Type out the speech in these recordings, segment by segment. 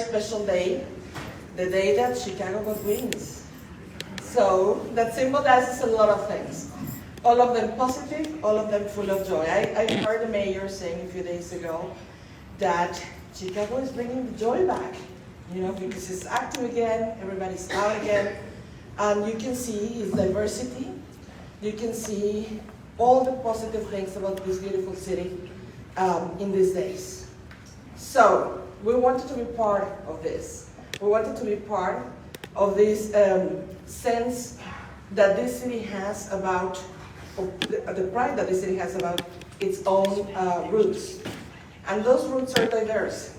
Special day, the day that Chicago got wings. So that symbolizes a lot of things. All of them positive, all of them full of joy. I heard the mayor saying a few days ago that Chicago is bringing the joy back, because it's active again, everybody's out again, and you can see its diversity. You can see all the positive things about this beautiful city in these days. So we wanted to be part of this. We wanted to be part of this sense that this city has about, the pride that this city has about its own roots. And those roots are diverse.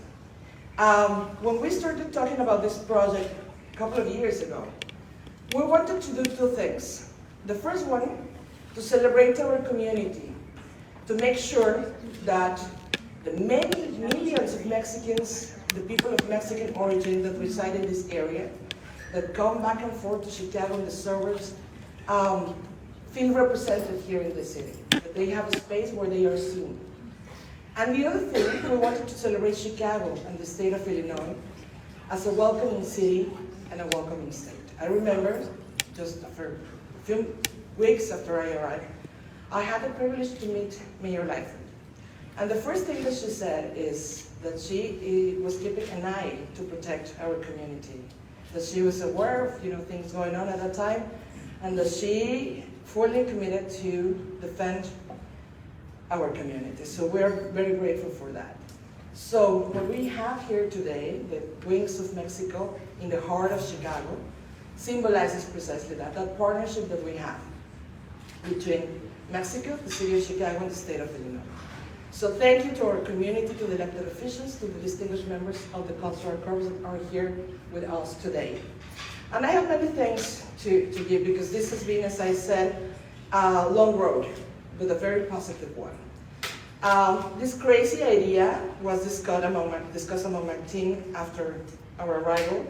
When we started talking about this project a couple of years ago, we wanted to do two things. The first one, to celebrate our community, to make sure that the many millions of Mexicans, the people of Mexican origin that reside in this area, that come back and forth to Chicago and the suburbs, feel represented here in the city, that they have a space where they are seen. And the other thing, we wanted to celebrate Chicago and the state of Illinois as a welcoming city and a welcoming state. I remember, just after a few weeks after I arrived, I had the privilege to meet Mayor Lightfoot. And the first thing that she said is that she was keeping an eye to protect our community, that she was aware of things going on at that time, and that she fully committed to defend our community. So we're very grateful for that. So what we have here today, the Wings of Mexico in the heart of Chicago, symbolizes precisely that partnership that we have between Mexico, the city of Chicago, and the state of Illinois. So thank you to our community, to the elected officials, to the distinguished members of the cultural corps that are here with us today. And I have many thanks to give, because this has been, as I said, a long road, but a very positive one. This crazy idea was discussed among my team after our arrival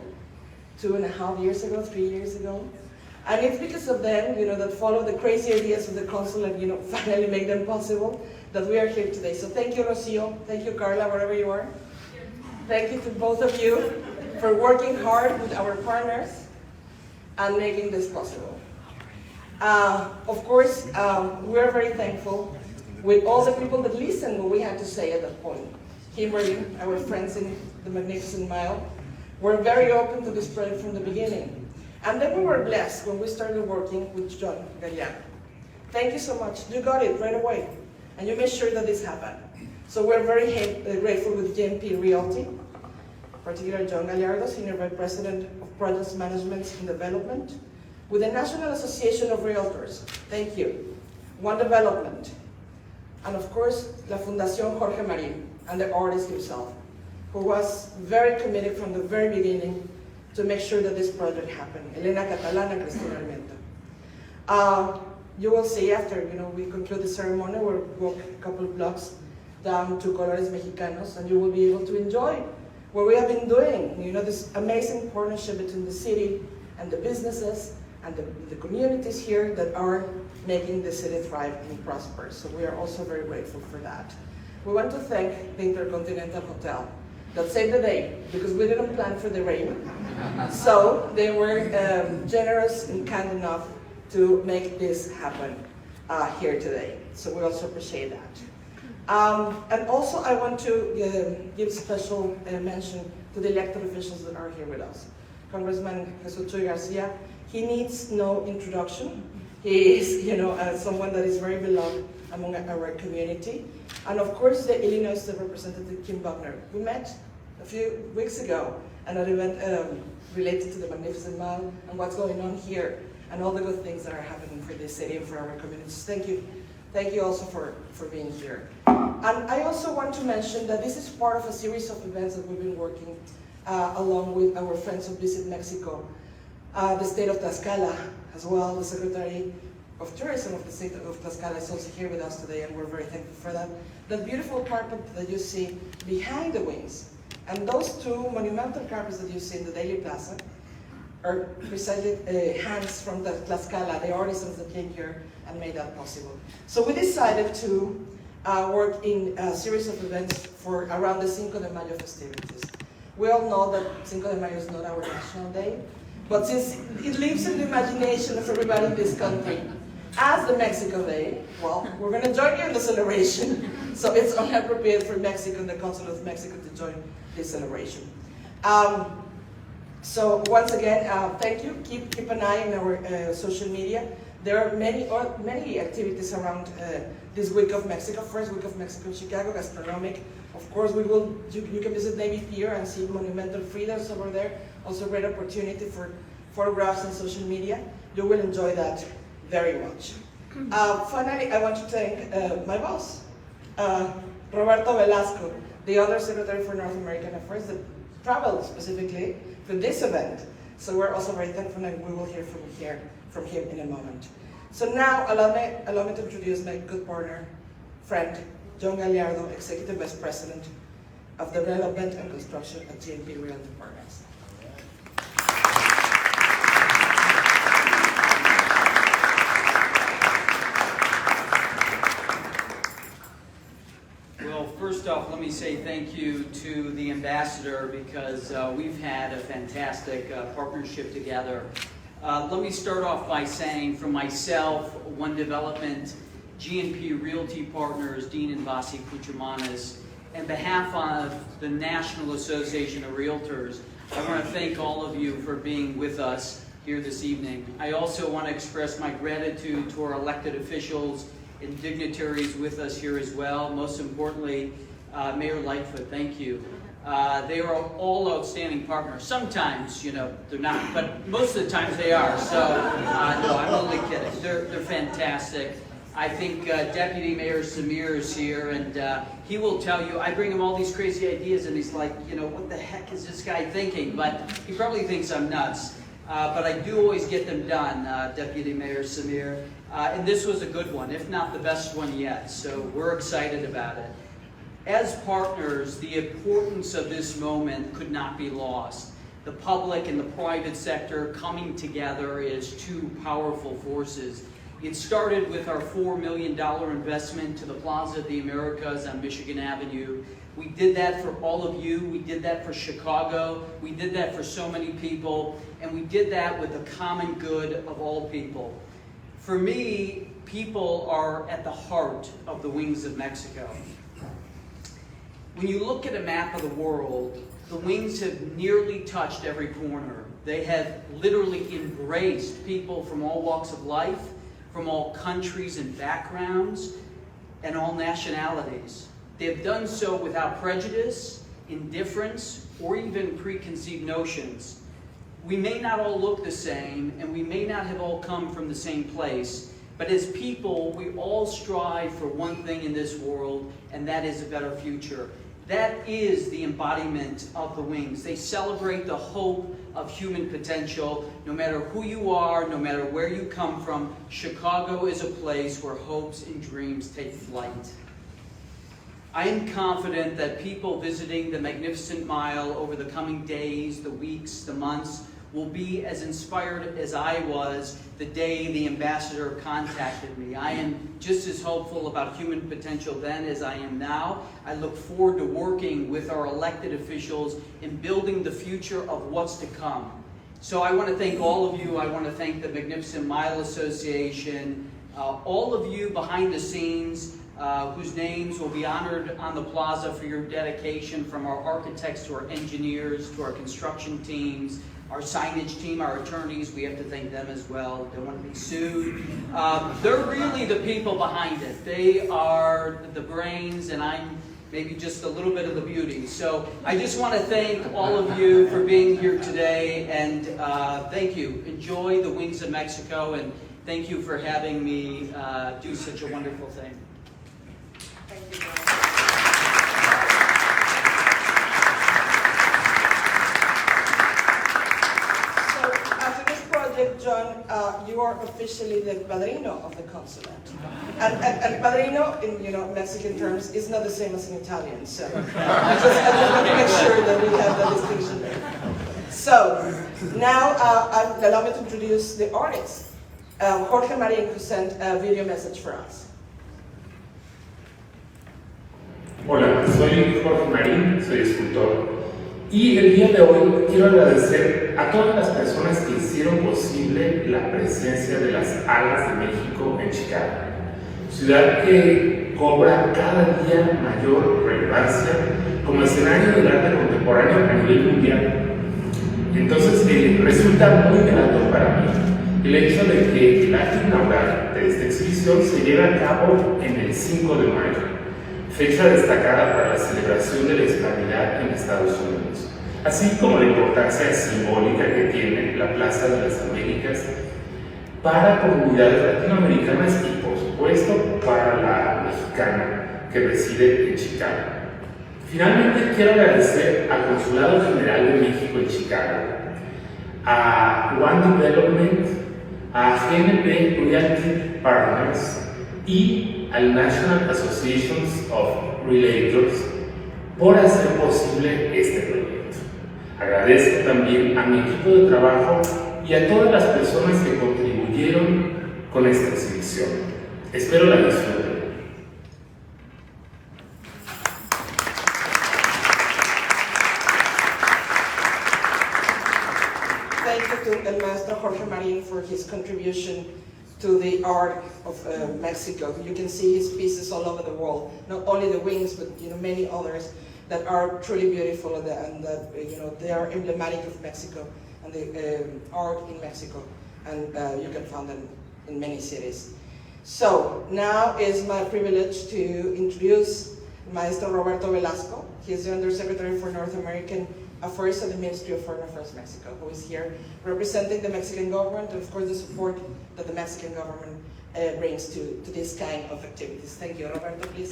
2.5 years ago, 3 years ago. And it's because of them, that follow the crazy ideas of the council and, finally make them possible, that we are here today. So thank you, Rocio. Thank you, Carla, wherever you are. Thank you to both of you for working hard with our partners and making this possible. Of course, we're very thankful with all the people that listened what we had to say at that point. Kimberly, our friends in the Magnificent Mile, were very open to this project from the beginning. And then we were blessed when we started working with John Gallardo. Thank you so much. You got it right away. And you made sure that this happened. So we're very grateful with JMP Realty, particularly John Gallardo, Senior Vice President of Projects Management and Development, with the National Association of Realtors. Thank you. One Development. And of course, La Fundación Jorge Marín, and the artist himself, who was very committed from the very beginning to make sure that this project happened. Elena Catalana, Cristina Armenta. You will see after we conclude the ceremony, we'll walk a couple of blocks down to Colores Mexicanos, and you will be able to enjoy what we have been doing. This amazing partnership between the city and the businesses and the communities here that are making the city thrive and prosper. So we are also very grateful for that. We want to thank the Intercontinental Hotel that saved the day, because we didn't plan for the rain. So they were generous and kind enough to make this happen here today. So we also appreciate that. And also I want to give special mention to the elected officials that are here with us. Congressman Jesus Chuy Garcia, he needs no introduction. He is someone that is very beloved among our community. And of course, the Illinois State Representative Kim Buckner. We met a few weeks ago at an event related to the Magnificent Mile and what's going on here and all the good things that are happening for this city and for our communities. Thank you. Thank you also for being here. And I also want to mention that this is part of a series of events that we've been working along with our friends of Visit Mexico, the state of Tlaxcala as well. The Secretary of Tourism of the state of Tlaxcala is also here with us today, and we're very thankful for that. That beautiful carpet that you see behind the wings, and those two monumental carpets that you see in the Daily Plaza are precisely hands from the Tlaxcala, the artisans that came here and made that possible. So we decided to work in a series of events for around the Cinco de Mayo festivities. We all know that Cinco de Mayo is not our national day, but since it lives in the imagination of everybody in this country as the Mexico Day, well, we're going to join you in the celebration. So it's only appropriate for Mexico and the Consulate of Mexico to join this celebration. So once again, thank you. Keep an eye on our social media. There are many activities around this week of Mexico. First week of Mexico in Chicago, gastronomic. Of course, you can visit Navy Pier and see monumental freedoms over there. Also, great opportunity for photographs and social media. You will enjoy that very much. Finally, I want to thank my boss, Roberto Velasco, the other Secretary for North American Affairs that traveled specifically to this event. So we're also very thankful, and we will hear from him in a moment. So now, allow me to introduce my good partner, friend, John Gallardo, Executive Vice President of Development and Construction at GNP Realty Partners. Well, first off, let me say thank you to the ambassador, because we've had a fantastic partnership together. Let me start off by saying, from myself, One Development, GNP Realty Partners, Dean and Vasi Puchamanas, and behalf of the National Association of Realtors, I want to thank all of you for being with us here this evening. I also want to express my gratitude to our elected officials and dignitaries with us here as well. Most importantly, Mayor Lightfoot, thank you. They are all outstanding partners. Sometimes, you know, they're not, but most of the times they are. So, no, I'm only kidding. They're fantastic. I think Deputy Mayor Samir is here, and he will tell you, I bring him all these crazy ideas, and he's like, you know, what the heck is this guy thinking? But he probably thinks I'm nuts. But I do always get them done, Deputy Mayor Samir. And this was a good one, if not the best one yet. So we're excited about it. As partners, the importance of this moment could not be lost. The public and the private sector coming together as two powerful forces. It started with our $4 million investment to the Plaza of the Americas on Michigan Avenue. We did that for all of you. We did that for Chicago. We did that for so many people. And we did that with the common good of all people. For me, people are at the heart of the Wings of Mexico. When you look at a map of the world, the Wings have nearly touched every corner. They have literally embraced people from all walks of life, from all countries and backgrounds, and all nationalities. They have done so without prejudice, indifference, or even preconceived notions. We may not all look the same, and we may not have all come from the same place, but as people, we all strive for one thing in this world, and that is a better future. That is the embodiment of the Wings. They celebrate the hope of human potential. No matter who you are, no matter where you come from, Chicago is a place where hopes and dreams take flight. I am confident that people visiting the Magnificent Mile over the coming days, the weeks, the months, will be as inspired as I was the day the ambassador contacted me. I am just as hopeful about human potential then as I am now. I look forward to working with our elected officials in building the future of what's to come. So I want to thank all of you. I want to thank the Magnificent Mile Association, all of you behind the scenes, whose names will be honored on the plaza for your dedication, from our architects to our engineers to our construction teams, our signage team, our attorneys. We have to thank them as well. Don't want to be sued. They're really the people behind it. They are the brains, and I'm maybe just a little bit of the beauty. So I just want to thank all of you for being here today, and thank you. Enjoy the Wings of Mexico, and thank you for having me do such a wonderful thing. Thank you, John. So after this project, John, you are officially the padrino of the consulate. And padrino, in Mexican terms, is not the same as in Italian. So I just want to make sure that we have that distinction there. So now allow me to introduce the artist, Jorge Marin, who sent a video message for us. Hola, soy Jorge Marín, soy escultor. Y el día de hoy quiero agradecer a todas las personas que hicieron posible la presencia de las Alas de México en Chicago, ciudad que cobra cada día mayor relevancia como escenario del arte contemporáneo a nivel mundial. Entonces resulta muy grato para mí el hecho de que el acto inaugural de esta exhibición se lleve a cabo en el 5 de mayo, fecha destacada para la celebración de la hispanidad en Estados Unidos, así como la importancia simbólica que tiene la Plaza de las Américas para comunidades latinoamericanas y, por supuesto, para la mexicana que reside en Chicago. Finalmente, quiero agradecer al Consulado General de México en Chicago, a One Development, a GNP Realty Partners y al National Association of Realtors por hacer posible este proyecto. Agradezco también a mi equipo de trabajo y a todas las personas que contribuyeron con esta exhibición. Espero la disfruten. Thank you to El Maestro Jorge Marin for his contribution to the art of Mexico. You can see his pieces all over the wall, not only the wings, but many others that are truly beautiful and that they are emblematic of Mexico and the art in Mexico, and you can find them in many cities. So now is my privilege to introduce Maestro Roberto Velasco. He is the Undersecretary for North American Affairs at the Ministry of Foreign Affairs Mexico, who is here representing the Mexican government and of course the support that the Mexican government brings to this kind of activities. Thank you. Roberto, please.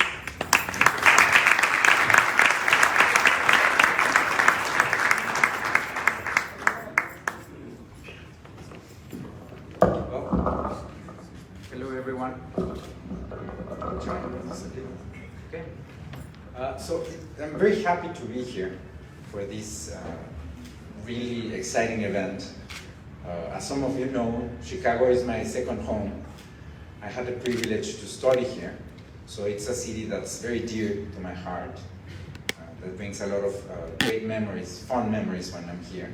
Hello everyone. Okay. So I'm very happy to be here for this really exciting event. As some of you know, Chicago is my second home. I had the privilege to study here, so it's a city that's very dear to my heart. That brings a lot of great memories, fond memories when I'm here.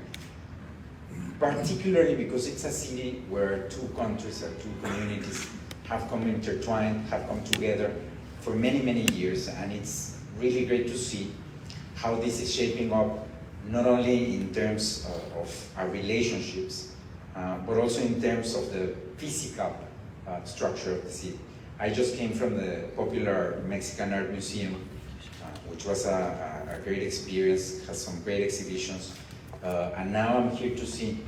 Particularly because it's a city where two countries or two communities have come intertwined, have come together for many, many years, and it's really great to see how this is shaping up, not only in terms of our relationships, but also in terms of the physical structure of the city. I just came from the popular Mexican Art Museum, which was a great experience, has some great exhibitions, and now I'm here to see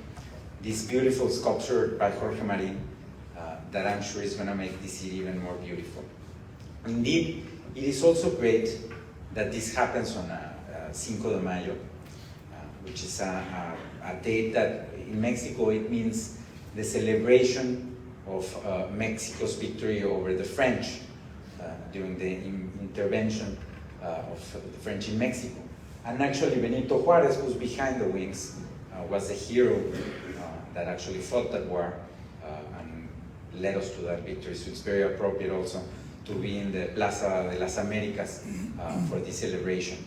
this beautiful sculpture by Jorge Marin that I'm sure is going to make this city even more beautiful. Indeed, it is also great that this happens on Cinco de Mayo, which is a date that in Mexico it means the celebration of Mexico's victory over the French during the intervention of the French in Mexico. And actually Benito Juarez, who's behind the wings, was the hero that actually fought that war and led us to that victory. So it's very appropriate also to be in the Plaza de las Américas for this celebration.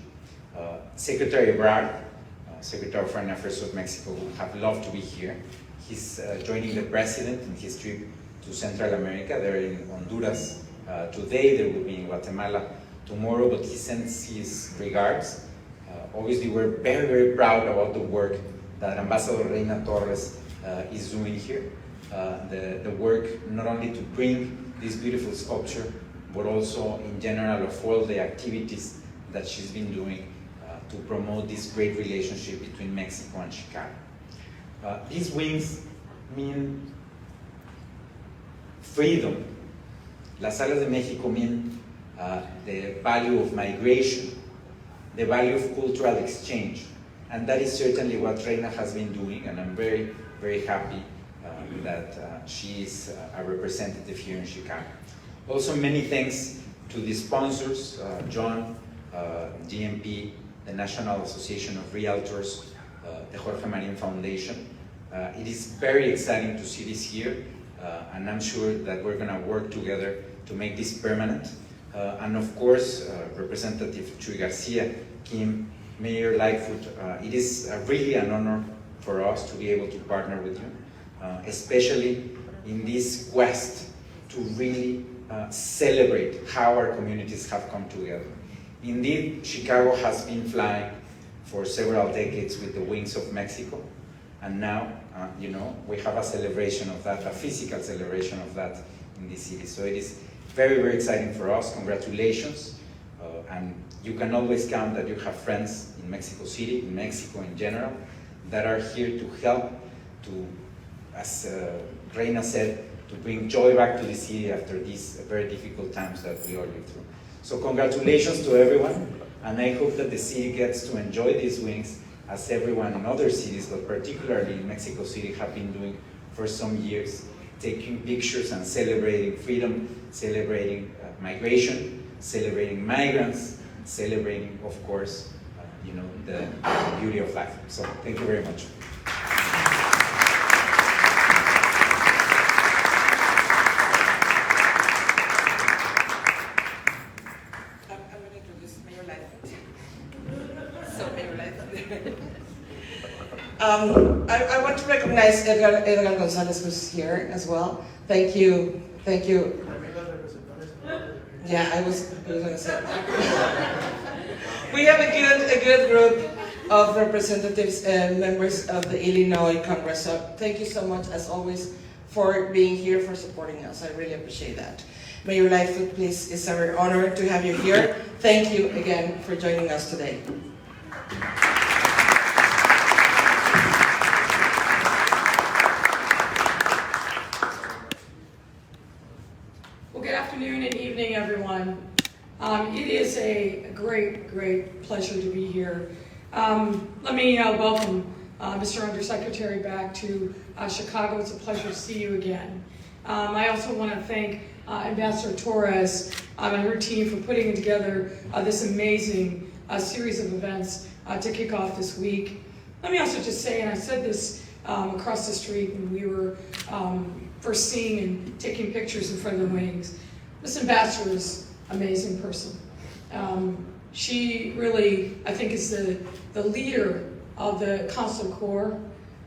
Secretary Ebrard, Secretary of Foreign Affairs of Mexico, would have loved to be here. He's joining the president in his trip to Central America. They're in Honduras today, they will be in Guatemala tomorrow, but he sends his regards. Obviously, we're very, very proud about the work that Ambassador Reina Torres is doing here. The work not only to bring this beautiful sculpture, but also in general of all the activities that she's been doing to promote this great relationship between Mexico and Chicago. These wings mean freedom. Las Alas de México mean the value of migration, the value of cultural exchange. And that is certainly what Reina has been doing, and I'm very, very happy that she is a representative here in Chicago. Also, many thanks to the sponsors, John, GMP, the National Association of Realtors, the Jorge Marin Foundation. It is very exciting to see this here, and I'm sure that we're going to work together to make this permanent. And of course, Representative Chuy Garcia, Kim, Mayor Lightfoot, it is really an honor for us to be able to partner with you, especially in this quest to really celebrate how our communities have come together. Indeed, Chicago has been flying for several decades with the wings of Mexico, and now, we have a celebration of that, a physical celebration of that in the city. So it is very, very exciting for us. Congratulations. And you can always count that you have friends in Mexico City, in Mexico in general, that are here to help to, as Reina said, to bring joy back to the city after these very difficult times that we all live through. So congratulations to everyone, and I hope that the city gets to enjoy these wings as everyone in other cities, but particularly in Mexico City, have been doing for some years, taking pictures and celebrating freedom, celebrating migration, celebrating migrants, celebrating, of course, the beauty of life. So thank you very much. I'm going to introduce Mayor Lightfoot. So Mayor Lightfoot. I want to recognize Edgar Gonzalez, who's here as well. Thank you. Thank you. Yeah, I was going to say that. We have a good group of representatives and members of the Illinois Congress. So thank you so much, as always, for being here, for supporting us. I really appreciate that. Mayor Lightfoot, please, it's our honor to have you here. Thank you again for joining us today. Well, good afternoon and evening, everyone. It is a great pleasure to be here. Let me welcome Mr. Undersecretary back to Chicago. It's a pleasure to see you again. I also want to thank Ambassador Torres and her team for putting together this amazing series of events to kick off this week. Let me also just say, and I said this across the street when we were first seeing and taking pictures in front of the wings, this ambassador is an amazing person. She really, I think, is the leader of the Consular Corps.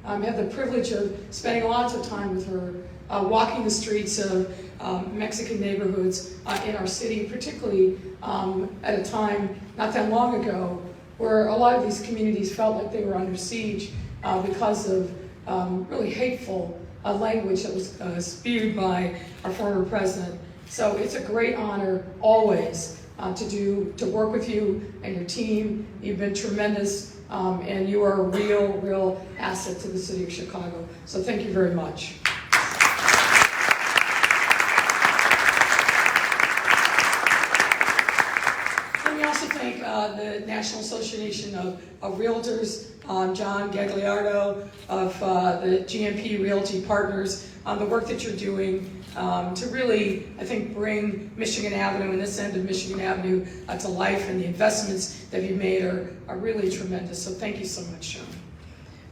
I had the privilege of spending lots of time with her, walking the streets of Mexican neighborhoods in our city, particularly at a time not that long ago where a lot of these communities felt like they were under siege because of really hateful language that was spewed by our former president. So it's a great honor always to work with you and your team. You've been tremendous, and you are a real asset to the city of Chicago. So thank you very much. Let me also thank the National Association of Realtors, John Gagliardo of the GMP Realty Partners, the work that you're doing to really, I think, bring Michigan Avenue and this end of Michigan Avenue to life, and the investments that you've made are really tremendous. So thank you so much, John.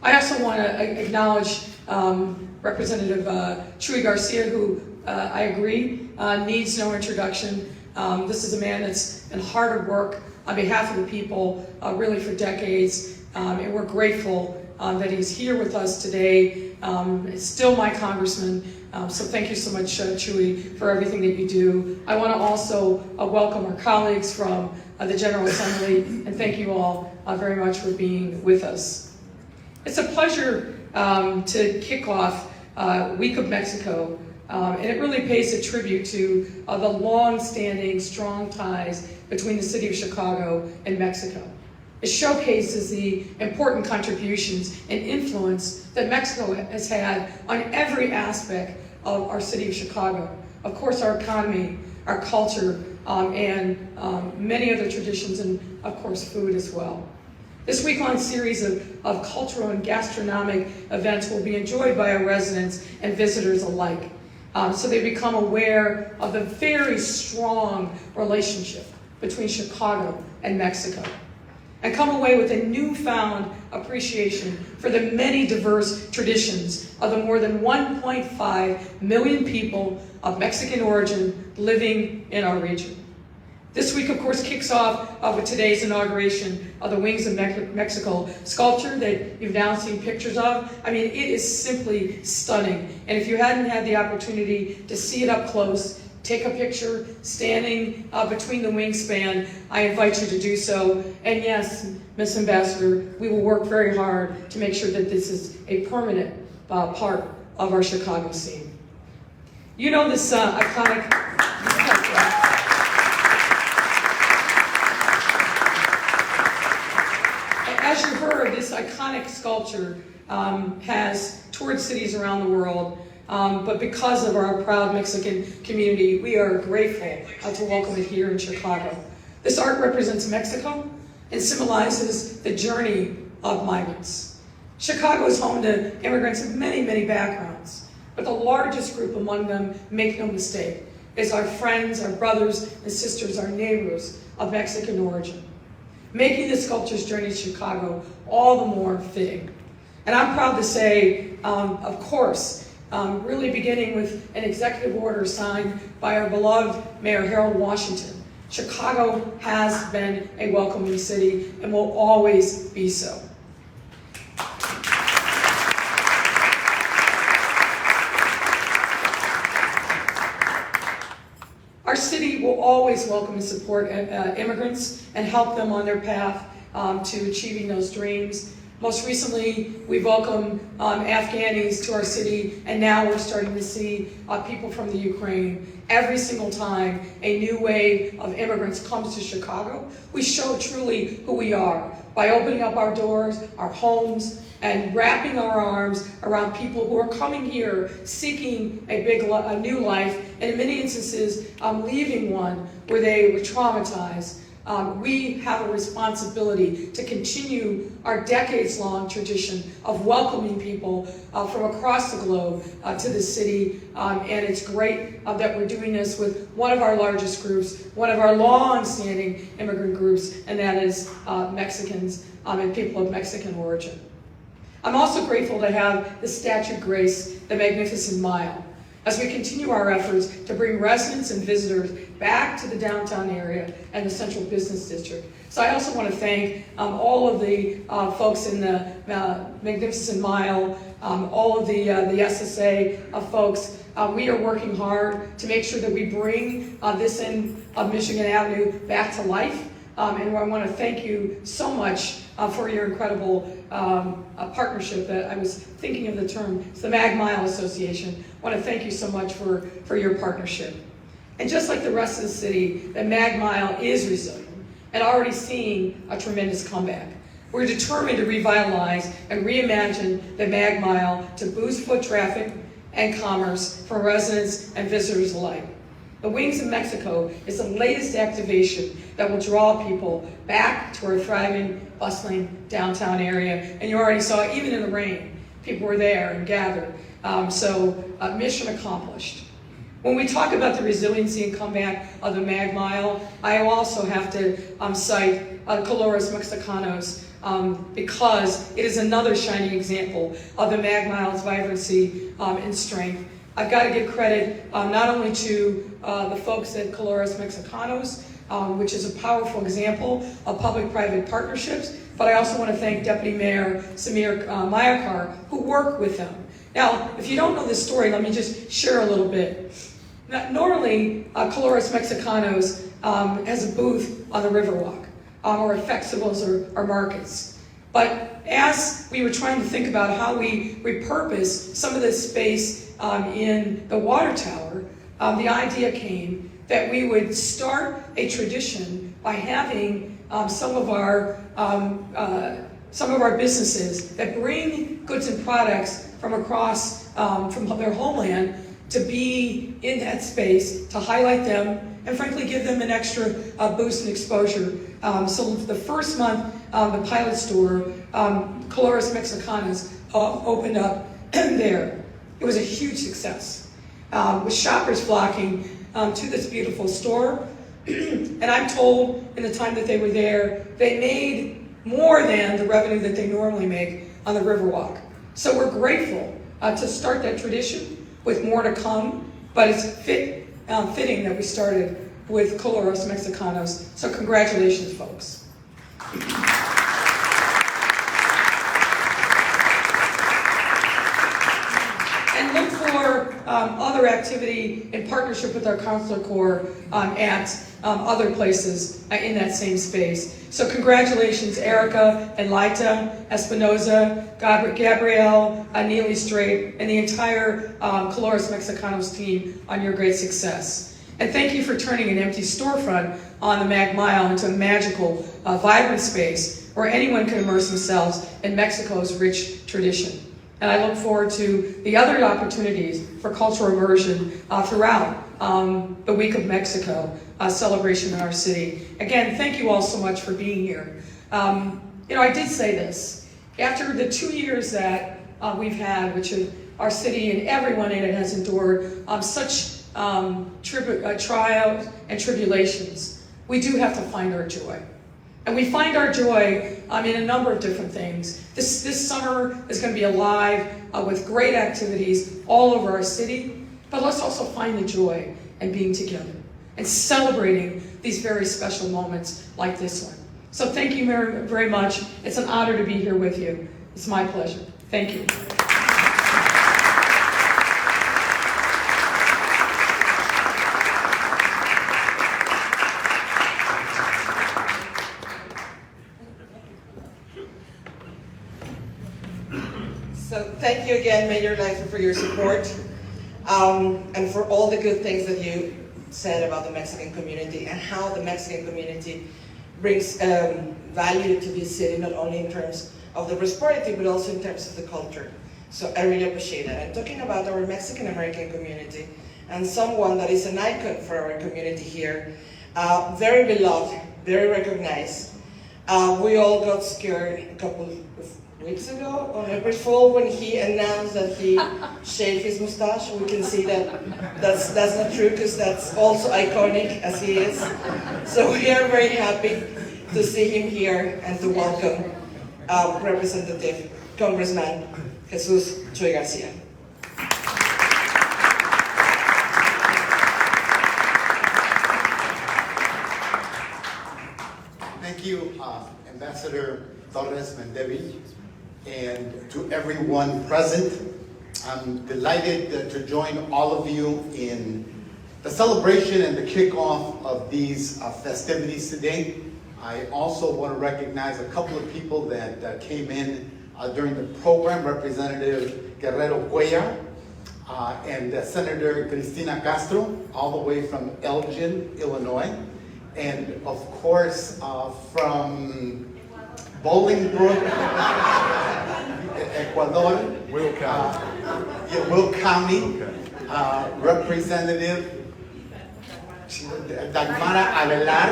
I also want to acknowledge Representative Chuy Garcia, who I agree needs no introduction. This is a man that's been hard at work on behalf of the people really for decades, and we're grateful that he's here with us today. It's still my congressman, so thank you so much, Chuy, for everything that you do. I want to also welcome our colleagues from the General Assembly, and thank you all very much for being with us. It's a pleasure to kick off Week of Mexico, and it really pays a tribute to the long-standing, strong ties between the city of Chicago and Mexico. It showcases the important contributions and influence that Mexico has had on every aspect of our city of Chicago. Of course, our economy, our culture, and many other traditions, and of course, food as well. This week-long series of cultural and gastronomic events will be enjoyed by our residents and visitors alike, so they become aware of the very strong relationship between Chicago and Mexico, and come away with a newfound appreciation for the many diverse traditions of the more than 1.5 million people of Mexican origin living in our region. This week, of course, kicks off with today's inauguration of the Wings of Mexico sculpture that you've now seen pictures of. I mean, it is simply stunning. And if you hadn't had the opportunity to see it up close, take a picture standing between the wingspan, I invite you to do so. And yes, Miss Ambassador, we will work very hard to make sure that this is a permanent part of our Chicago scene. You know this iconic... As you heard, this iconic sculpture has toured cities around the world, but because of our proud Mexican community, we are grateful to welcome it here in Chicago. This art represents Mexico and symbolizes the journey of migrants. Chicago is home to immigrants of many, many backgrounds, but the largest group among them, make no mistake, is our friends, our brothers and sisters, our neighbors of Mexican origin, making this sculpture's journey to Chicago all the more fitting. And I'm proud to say, of course, really beginning with an executive order signed by our beloved Mayor Harold Washington, Chicago has been a welcoming city and will always be so. Our city will always welcome and support immigrants and help them on their path to achieving those dreams. Most recently, we welcomed Afghanis to our city, and now we're starting to see people from the Ukraine. Every single time a new wave of immigrants comes to Chicago, we show truly who we are by opening up our doors, our homes, and wrapping our arms around people who are coming here seeking a new life, and in many instances, leaving one where they were traumatized. We have a responsibility to continue our decades-long tradition of welcoming people from across the globe to the city, and it's great that we're doing this with one of our largest groups, one of our long-standing immigrant groups, and that is Mexicans and people of Mexican origin. I'm also grateful to have the statue grace the Magnificent Mile as we continue our efforts to bring residents and visitors back to the downtown area and the Central Business District. So I also want to thank all of the folks in the Magnificent Mile, all of the SSA folks. We are working hard to make sure that we bring this end of Michigan Avenue back to life. And I want to thank you so much for your incredible partnership. I was thinking of the term, it's the Mag Mile Association. I want to thank you so much for your partnership. And just like the rest of the city, the Mag Mile is resilient and already seeing a tremendous comeback. We're determined to revitalize and reimagine the Mag Mile to boost foot traffic and commerce for residents and visitors alike. The Wings of Mexico is the latest activation that will draw people back to our thriving, bustling downtown area. And you already saw, even in the rain, people were there and gathered. So mission accomplished. When we talk about the resiliency and comeback of the Mag Mile, I also have to cite Colores Mexicanos because it is another shining example of the Mag Mile's vibrancy and strength. I've got to give credit not only to the folks at Colores Mexicanos, which is a powerful example of public-private partnerships, but I also want to thank Deputy Mayor Samir Mayakar, who worked with them. Now, if you don't know this story, let me just share a little bit. Normally, Colores Mexicanos has a booth on the Riverwalk, or at festivals or markets. But as we were trying to think about how we repurpose some of this space in the water tower, the idea came that we would start a tradition by having some of our businesses that bring goods and products from across from their homeland to be in that space, to highlight them, and frankly give them an extra boost and exposure. So the first month, the pilot store, Colores Mexicanos, opened up there. It was a huge success, with shoppers flocking to this beautiful store. And I'm told in the time that they were there, they made more than the revenue that they normally make on the Riverwalk. So we're grateful to start that tradition with more to come, but it's fitting that we started with Colores Mexicanos. So congratulations, folks. And look for other activity in partnership with our Consular Corps at other places in that same space. So congratulations, Erica and Laita Espinoza, Gabrielle, Neely Strait, and the entire Colores Mexicanos team on your great success. And thank you for turning an empty storefront on the Mag Mile into a magical, vibrant space where anyone can immerse themselves in Mexico's rich tradition. And I look forward to the other opportunities for cultural immersion throughout the Week of Mexico celebration in our city. Again, thank you all so much for being here. I did say this. After the 2 years that we've had, which our city and everyone in it has endured such trials and tribulations, we do have to find our joy. And we find our joy in a number of different things. This summer is going to be alive with great activities all over our city, but let's also find the joy in being together and celebrating these very special moments like this one. So thank you very, very much. It's an honor to be here with you. It's my pleasure. Thank you. So thank you again, Mayor Leifer, for your support and for all the good things that you said about the Mexican community and how the Mexican community brings value to this city, not only in terms of the prosperity, but also in terms of the culture. So I really appreciate it. And talking about our Mexican-American community and someone that is an icon for our community here, very beloved, very recognized. We all got scared a couple of weeks ago on April Fool when he announced that he shaved his mustache. We can see that that's not true because that's also iconic as he is. So we are very happy to see him here and to welcome Representative Congressman Jesus Chuy Garcia. Thank you, Ambassador Torres Mendevil, and to everyone present. I'm delighted to join all of you in the celebration and the kickoff of these festivities today. I also want to recognize a couple of people that came in during the program, Representative Guerrero Cuellar and Senator Cristina Castro, all the way from Elgin, Illinois, and of course from Bolingbrook, Ecuador, Will County, Representative Dagmara Avelar.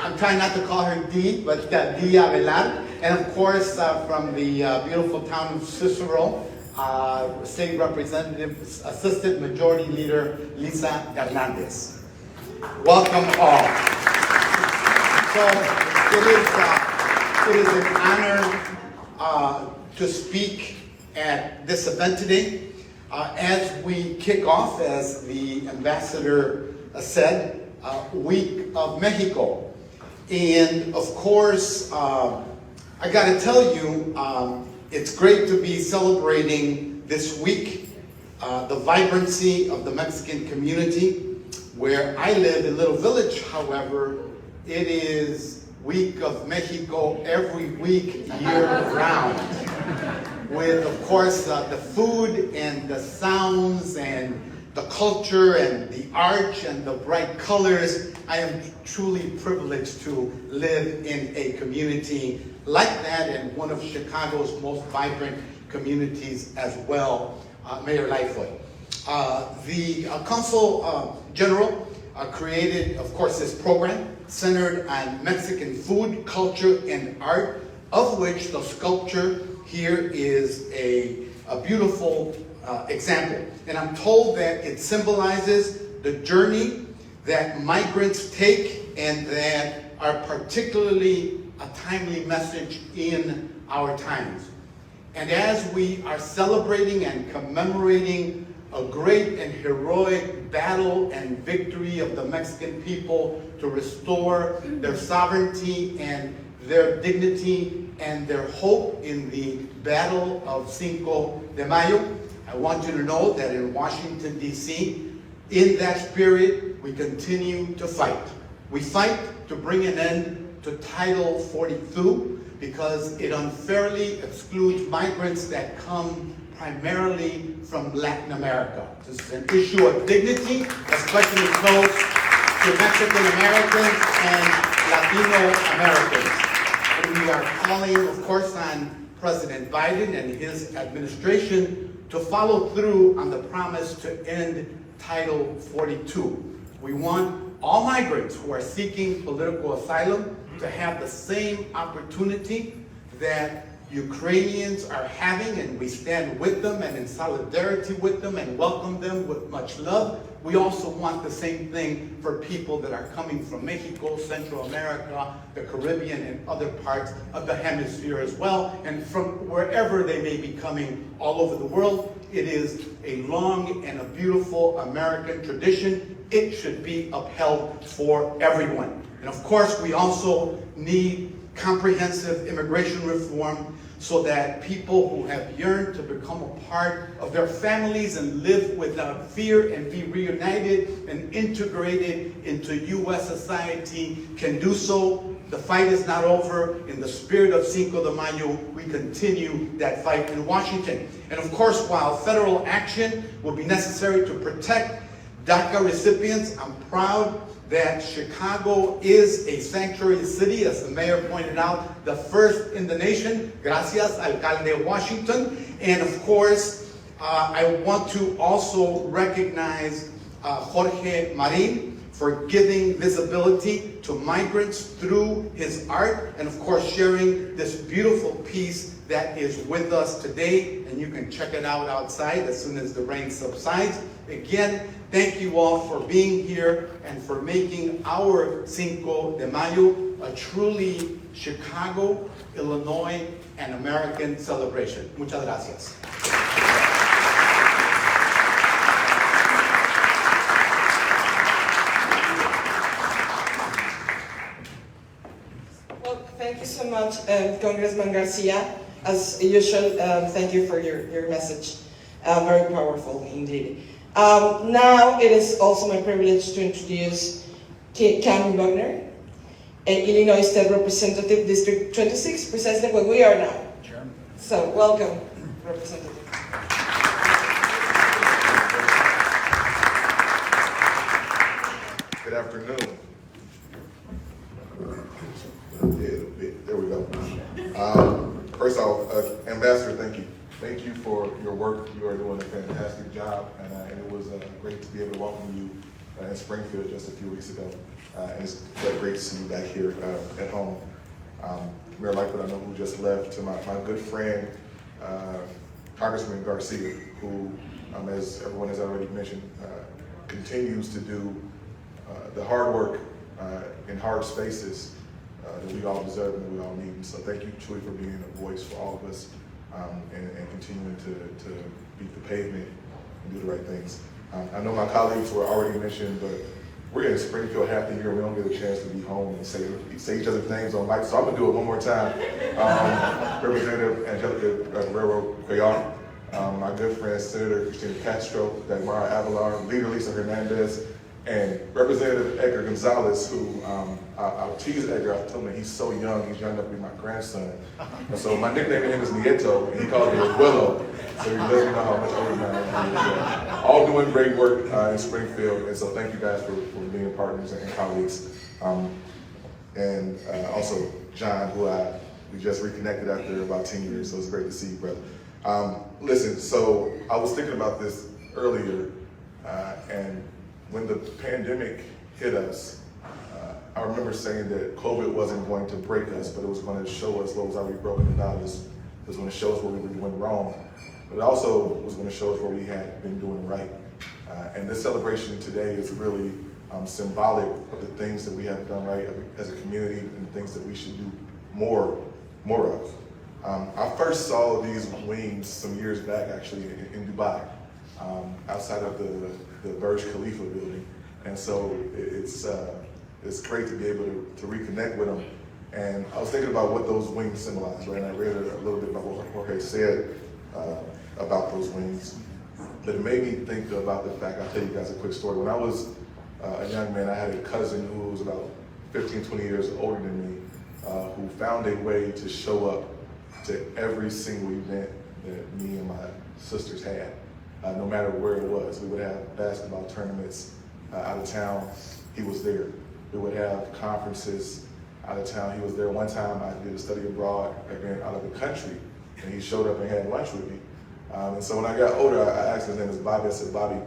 I'm trying not to call her D, but D Avelar. And of course, from the beautiful town of Cicero, State Representative, Assistant Majority Leader Lisa Hernandez. Welcome all. So it is an honor to speak at this event today. As we kick off, as the ambassador said, Week of Mexico. And of course, I got to tell you, it's great to be celebrating this week, the vibrancy of the Mexican community. Where I live in Little Village, however, it is Week of Mexico every week, year-round. With, of course, the food and the sounds and the culture and the arch and the bright colors. I am truly privileged to live in a community like that, and one of Chicago's most vibrant communities as well, Mayor Lightfoot. The Consul General created, of course, this program centered on Mexican food, culture, and art, of which the sculpture here is a beautiful example. And I'm told that it symbolizes the journey that migrants take and that are particularly a timely message in our times. And as we are celebrating and commemorating a great and heroic battle and victory of the Mexican people to restore their sovereignty and their dignity and their hope in the Battle of Cinco de Mayo. I want you to know that in Washington, D.C., in that spirit, we continue to fight. We fight to bring an end to Title 42 because it unfairly excludes migrants that come primarily from Latin America. This is an issue of dignity, especially close to Mexican Americans and Latino Americans. And we are calling, of course, on President Biden and his administration to follow through on the promise to end Title 42. We want all migrants who are seeking political asylum to have the same opportunity that Ukrainians are having, and we stand with them and in solidarity with them and welcome them with much love. We also want the same thing for people that are coming from Mexico, Central America, the Caribbean, and other parts of the hemisphere as well, and from wherever they may be coming all over the world. It is a long and a beautiful American tradition. It should be upheld for everyone. And of course, we also need comprehensive immigration reform so that people who have yearned to become a part of their families and live without fear and be reunited and integrated into U.S. society can do so. The fight is not over. In the spirit of Cinco de Mayo, we continue that fight in Washington. And of course, while federal action will be necessary to protect DACA recipients, I'm proud that Chicago is a sanctuary city, as the mayor pointed out, the first in the nation. Gracias, Alcalde Washington. And of course, I want to also recognize Jorge Marin for giving visibility to migrants through his art, and of course sharing this beautiful piece that is with us today, and you can check it out outside as soon as the rain subsides. Again, thank you all for being here and for making our Cinco de Mayo a truly Chicago, Illinois, and American celebration. Muchas gracias. Well, thank you so much, Congressman Garcia. As usual, thank you for your message. Very powerful indeed. Now it is also my privilege to introduce Cam Bogner, an Illinois State Representative, District 26, precisely where we are now. Sure. So, welcome, Representative. Good afternoon. There we go. First off, Ambassador, thank you. Thank you for your work. You are doing a fantastic job, and it was great to be able to welcome you in Springfield just a few weeks ago. And it's great to see you back here at home. Mayor Lightfoot, I know who just left, to my good friend, Congressman Garcia, who, as everyone has already mentioned, continues to do the hard work in hard spaces that we all deserve and that we all need. So thank you truly for being a voice for all of us and continuing to beat the pavement and do the right things. I know my colleagues were already mentioned, but we're in Springfield half the year and we don't get a chance to be home and say each other's names on mic, so I'm gonna do it one more time. Representative Angelica Guerrero-Cuellar, my good friend Senator Cristina Castro, Dagmara Avalar, Leader Lisa Hernandez, and Representative Edgar Gonzalez, who I'll tease Edgar. I told him he's so young, he's young enough to be my grandson. And so my nickname to him is Nieto, and he calls me Willow. So he lets me know how much older I am. All doing great work in Springfield, and so thank you guys for being partners and colleagues. And also John, who we just reconnected after about 10 years, so it's great to see you, brother. Listen, so I was thinking about this earlier, and when the pandemic hit us, I remember saying that COVID wasn't going to break us, but it was going to show us what was already broken about us. It was going to show us what we were doing wrong, but it also was going to show us what we had been doing right. And this celebration today is really symbolic of the things that we have done right as a community and things that we should do more of. I first saw these wings some years back, actually, in Dubai. outside of the Burj Khalifa building. And so it's great to be able to reconnect with them. And I was thinking about what those wings symbolize, right? And I read a little bit about what Jorge said about those wings. But it made me think about the fact, I'll tell you guys a quick story. When I was a young man, I had a cousin who was about 15, 20 years older than me, who found a way to show up to every single event that me and my sisters had, no matter where it was. We would have basketball tournaments out of town, he was there. We would have conferences out of town, he was there. One time I did a study abroad event out of the country, and he showed up and had lunch with me. And so when I got older, I asked, his name is Bobby, I said, Bobby,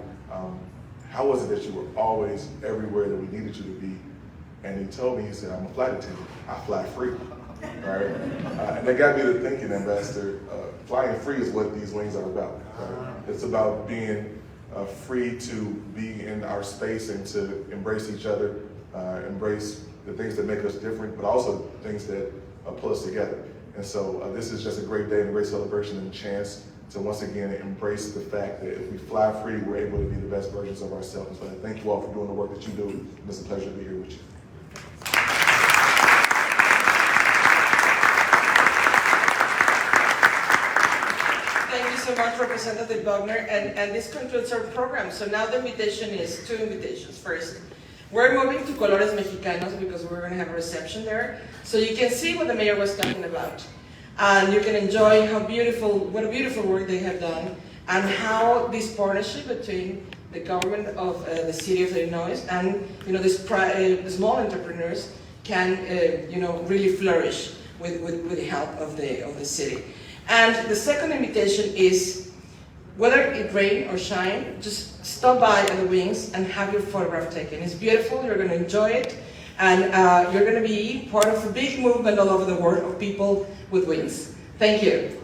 how was it that you were always everywhere that we needed you to be? And he told me, he said, I'm a flight attendant, I fly free, right? And that got me to thinking, Ambassador, flying free is what these wings are about, right? It's about being free to be in our space and to embrace each other, embrace the things that make us different, but also things that pull us together. And so this is just a great day and a great celebration and a chance to once again embrace the fact that if we fly free, we're able to be the best versions of ourselves. So I thank you all for doing the work that you do. It's a pleasure to be here with you. Thank you so much, Representative Bogner, and this concludes our program. So now the invitation is 2 invitations. First, we're moving to Colores Mexicanos because we're going to have a reception there, so you can see what the mayor was talking about, and you can enjoy what a beautiful work they have done, and how this partnership between the government of the city of Illinois and the small entrepreneurs can really flourish with the help of the city. And the second invitation is, whether it rain or shine, just stop by at the wings and have your photograph taken. It's beautiful, you're going to enjoy it, and you're going to be part of a big movement all over the world of people with wings. Thank you.